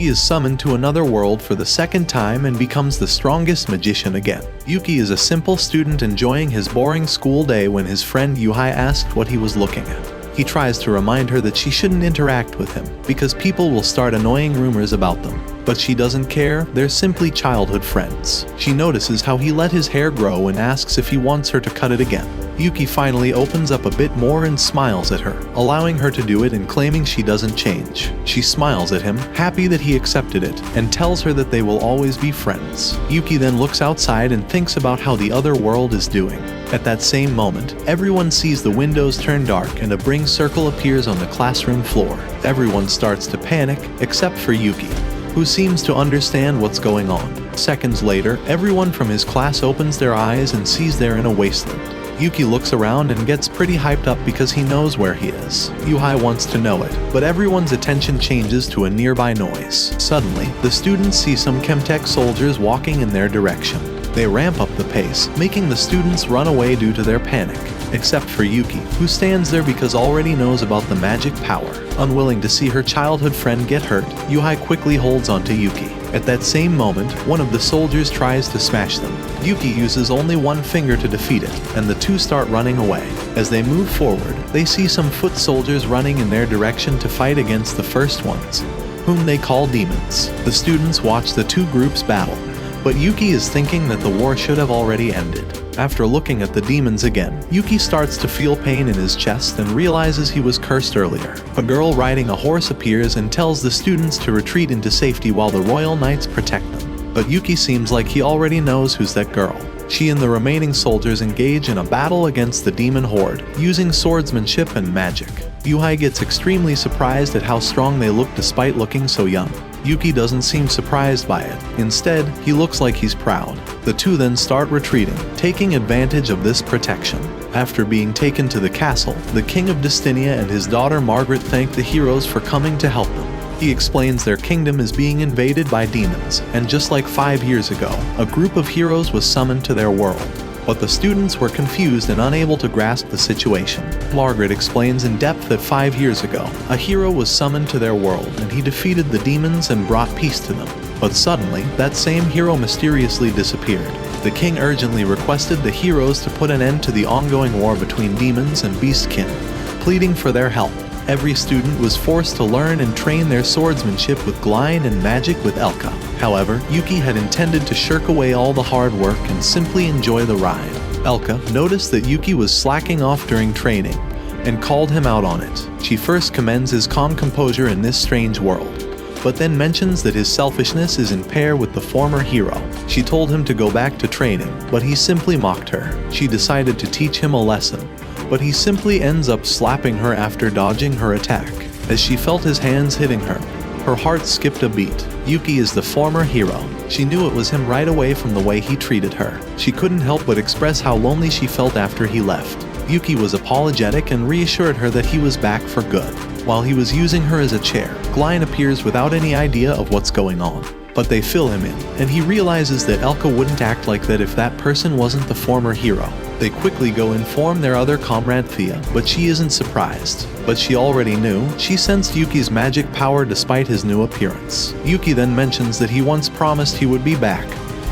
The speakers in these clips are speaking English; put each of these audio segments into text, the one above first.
He is summoned to another world for the second time and becomes the strongest magician again. Yuki is a simple student enjoying his boring school day when his friend Yuhai asked what he was looking at. He tries to remind her that she shouldn't interact with him, because people will start annoying rumors about them. But she doesn't care, they're simply childhood friends. She notices how he let his hair grow and asks if he wants her to cut it again. Yuki finally opens up a bit more and smiles at her, allowing her to do it and claiming she doesn't change. She smiles at him, happy that he accepted it, and tells her that they will always be friends. Yuki then looks outside and thinks about how the other world is doing. At that same moment, everyone sees the windows turn dark and a bring circle appears on the classroom floor. Everyone starts to panic, except for Yuki, who seems to understand what's going on. Seconds later, everyone from his class opens their eyes and sees they're in a wasteland. Yuki looks around and gets pretty hyped up because he knows where he is. Yuhai wants to know it, but everyone's attention changes to a nearby noise. Suddenly, the students see some Chemtech soldiers walking in their direction. They ramp up the pace, making the students run away due to their panic. Except for Yuki, who stands there because already knows about the magic power. Unwilling to see her childhood friend get hurt, Yuhai quickly holds onto Yuki. At that same moment, one of the soldiers tries to smash them. Yuki uses only one finger to defeat it, and the two start running away. As they move forward, they see some foot soldiers running in their direction to fight against the first ones, whom they call demons. The students watch the two groups battle, but Yuki is thinking that the war should have already ended. After looking at the demons again, Yuki starts to feel pain in his chest and realizes he was cursed earlier. A girl riding a horse appears and tells the students to retreat into safety while the royal knights protect them. But Yuki seems like he already knows who's that girl. She and the remaining soldiers engage in a battle against the demon horde, using swordsmanship and magic. Yuhai gets extremely surprised at how strong they look despite looking so young. Yuki doesn't seem surprised by it. Instead, he looks like he's proud. The two then start retreating, taking advantage of this protection. After being taken to the castle, the King of Dystinia and his daughter Margaret thank the heroes for coming to help them. He explains their kingdom is being invaded by demons, and just like 5 years ago, a group of heroes was summoned to their world. But the students were confused and unable to grasp the situation. Margaret explains in depth that 5 years ago, a hero was summoned to their world and he defeated the demons and brought peace to them. But suddenly, that same hero mysteriously disappeared. The king urgently requested the heroes to put an end to the ongoing war between demons and beastkin, pleading for their help. Every student was forced to learn and train their swordsmanship with Glein and magic with Elka. However, Yuki had intended to shirk away all the hard work and simply enjoy the ride. Elka noticed that Yuki was slacking off during training and called him out on it. She first commends his calm composure in this strange world, but then mentions that his selfishness is in pair with the former hero. She told him to go back to training, but he simply mocked her. She decided to teach him a lesson, but he simply ends up slapping her after dodging her attack. As she felt his hands hitting her, her heart skipped a beat. Yuki is the former hero. She knew it was him right away from the way he treated her. She couldn't help but express how lonely she felt after he left. Yuki was apologetic and reassured her that he was back for good. While he was using her as a chair, Glein appears without any idea of what's going on. But they fill him in, and he realizes that Elka wouldn't act like that if that person wasn't the former hero. They quickly go inform their other comrade Thea, but she isn't surprised. But she already knew. She sensed Yuki's magic power despite his new appearance. Yuki then mentions that he once promised he would be back,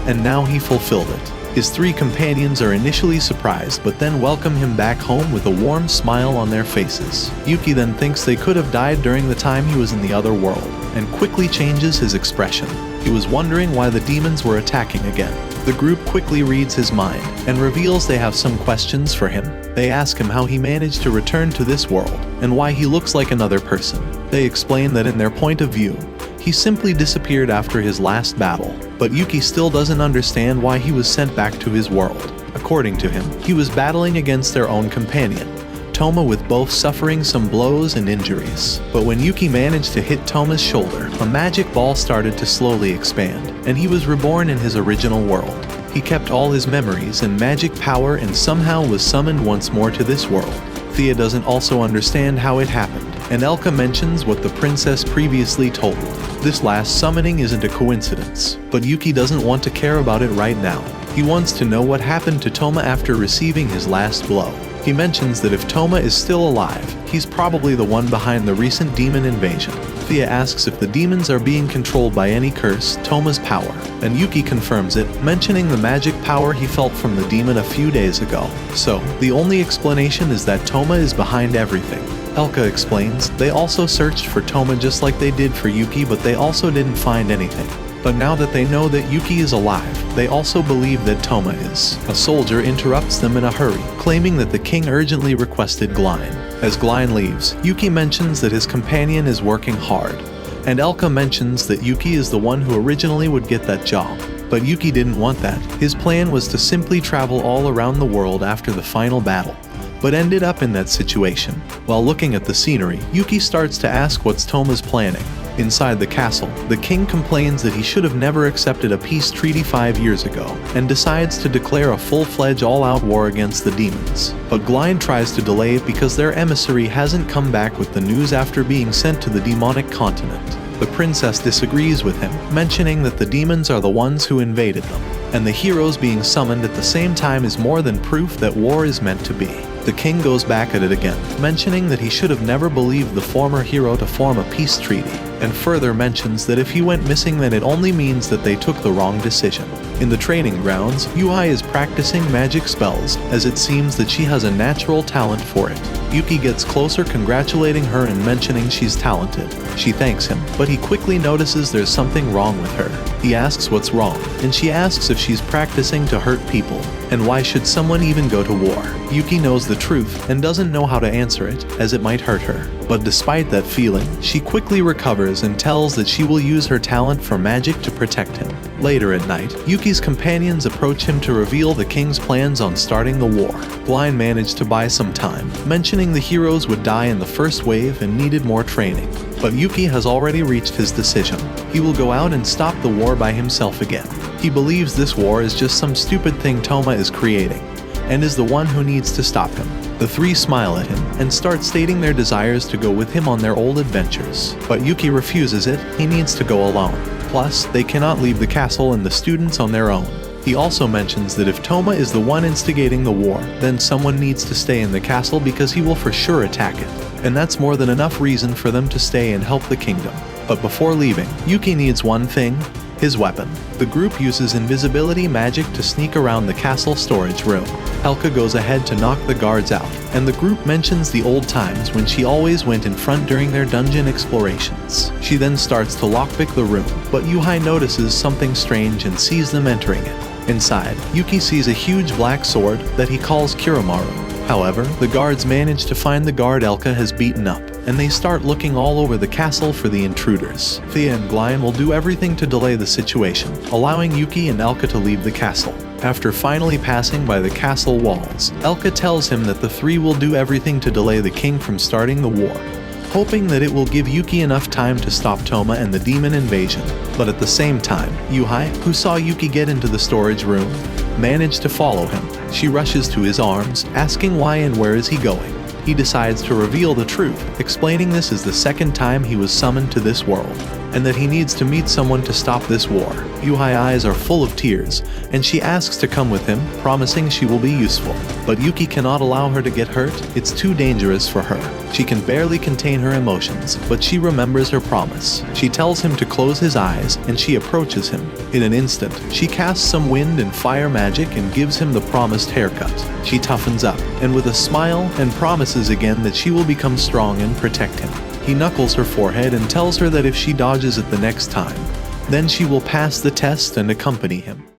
and now he fulfilled it. His 3 companions are initially surprised, but then welcome him back home with a warm smile on their faces. Yuki then thinks they could have died during the time he was in the other world, and quickly changes his expression. He was wondering why the demons were attacking again. The group quickly reads his mind, and reveals they have some questions for him. They ask him how he managed to return to this world, and why he looks like another person. They explain that in their point of view, he simply disappeared after his last battle, but Yuki still doesn't understand why he was sent back to his world. According to him, he was battling against their own companion, Toma, with both suffering some blows and injuries. But when Yuki managed to hit Toma's shoulder, a magic ball started to slowly expand, and he was reborn in his original world. He kept all his memories and magic power and somehow was summoned once more to this world. Thea doesn't also understand how it happened, and Elka mentions what the princess previously told. This last summoning isn't a coincidence, but Yuki doesn't want to care about it right now. He wants to know what happened to Toma after receiving his last blow. He mentions that if Toma is still alive, he's probably the one behind the recent demon invasion. Thea asks if the demons are being controlled by any curse, Toma's power, and Yuki confirms it, mentioning the magic power he felt from the demon a few days ago. So, the only explanation is that Toma is behind everything. Elka explains they also searched for Toma just like they did for Yuki, but they also didn't find anything. But now that they know that Yuki is alive, they also believe that Toma is. A soldier interrupts them in a hurry, claiming that the king urgently requested Glein. As Glein leaves, Yuki mentions that his companion is working hard, and Elka mentions that Yuki is the one who originally would get that job. But Yuki didn't want that. His plan was to simply travel all around the world after the final battle, but ended up in that situation. While looking at the scenery, Yuki starts to ask what's Toma's planning. Inside the castle, the king complains that he should have never accepted a peace treaty 5 years ago, and decides to declare a full-fledged all-out war against the demons. But Glein tries to delay it because their emissary hasn't come back with the news after being sent to the demonic continent. The princess disagrees with him, mentioning that the demons are the ones who invaded them, and the heroes being summoned at the same time is more than proof that war is meant to be. The king goes back at it again, mentioning that he should have never believed the former hero to form a peace treaty, and further mentions that if he went missing then it only means that they took the wrong decision. In the training grounds, Yuhai is practicing magic spells, as it seems that she has a natural talent for it. Yuki gets closer, congratulating her and mentioning she's talented. She thanks him, but he quickly notices there's something wrong with her. He asks what's wrong, and she asks if she's practicing to hurt people, and why should someone even go to war. Yuki knows the truth and doesn't know how to answer it, as it might hurt her. But despite that feeling, she quickly recovers and tells that she will use her talent for magic to protect him. Later at night, Yuki's companions approach him to reveal the king's plans on starting the war. Glein managed to buy some time, mentioning the heroes would die in the first wave and needed more training. But Yuki has already reached his decision. He will go out and stop the war by himself again. He believes this war is just some stupid thing Toma is creating, and is the one who needs to stop him. The three smile at him and start stating their desires to go with him on their old adventures. But Yuki refuses it, he needs to go alone. Plus, they cannot leave the castle and the students on their own. He also mentions that if Toma is the one instigating the war, then someone needs to stay in the castle because he will for sure attack it. And that's more than enough reason for them to stay and help the kingdom. But before leaving, Yuki needs one thing: his weapon. The group uses invisibility magic to sneak around the castle storage room. Elka goes ahead to knock the guards out, and the group mentions the old times when she always went in front during their dungeon explorations. She then starts to lockpick the room, but Yuhai notices something strange and sees them entering it. Inside, Yuki sees a huge black sword that he calls Kiramaru. However, the guards manage to find the guard Elka has beaten up, and they start looking all over the castle for the intruders. Thea and Glein will do everything to delay the situation, allowing Yuki and Elka to leave the castle. After finally passing by the castle walls, Elka tells him that the three will do everything to delay the king from starting the war, hoping that it will give Yuki enough time to stop Toma and the demon invasion. But at the same time, Yuhai, who saw Yuki get into the storage room, managed to follow him. She rushes to his arms, asking why and where is he going. He decides to reveal the truth, explaining this is the second time he was summoned to this world, and that he needs to meet someone to stop this war. Yuhai's eyes are full of tears, and she asks to come with him, promising she will be useful. But Yuki cannot allow her to get hurt, it's too dangerous for her. She can barely contain her emotions, but she remembers her promise. She tells him to close his eyes, and she approaches him. In an instant, she casts some wind and fire magic and gives him the promised haircut. She toughens up, and with a smile, and promises again that she will become strong and protect him. He knuckles her forehead and tells her that if she dodges it the next time, then she will pass the test and accompany him.